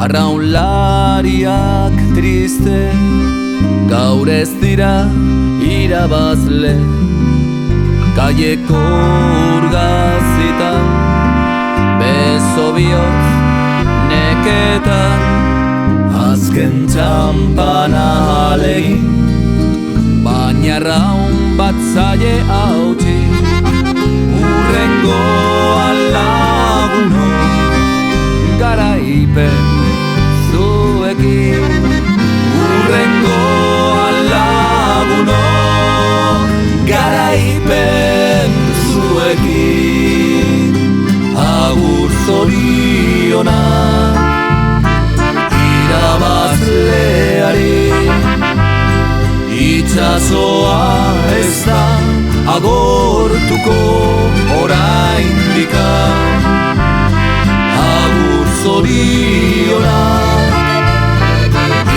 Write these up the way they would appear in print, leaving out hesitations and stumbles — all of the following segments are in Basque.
Arraunlariak triste, gaur ez dira irabazle. Kaieko urgazitan, beso bihotz neketan, azken txampana alegin, baina arraun bat zaie hautsi. Urrengo alaguno, garaipen zuekin. Urrengo alaguno, garaipen zuekin. Agur zorionak irabazleari, itxasoa ez da agortuko oraindik. Agur zorionak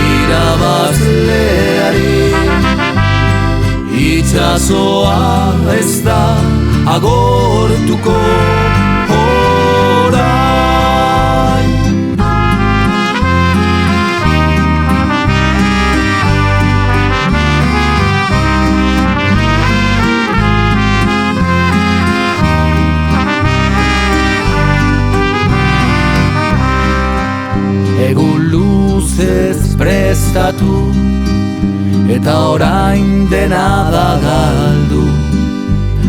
irabazleari, itxasoa ez da agortuko orain. Egun luzez prestatu, eta orain dena da galdu.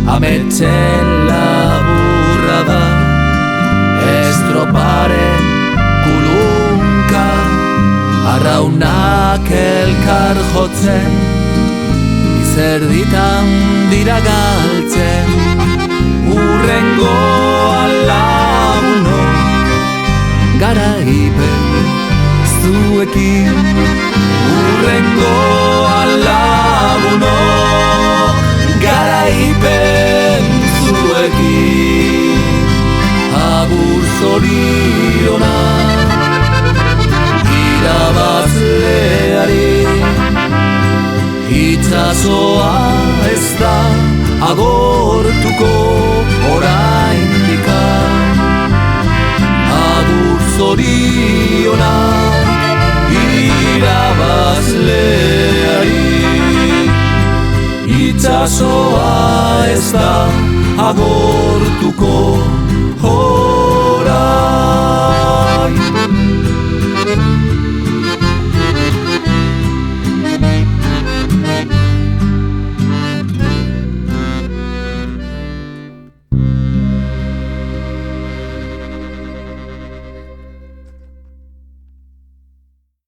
Ametsen laburra da, estroparen kulunka. Arraunak elkar jotzen, izerditan dira galtzen. Urrengo alaguno, garaipen zuekin. Urrengo alaguno, garaipen zuekin. Agur zorionak irabazleari, itxasoa ez da agortuko oraindik. Agur zorionak irabazleari, itxasoa ez da agortuko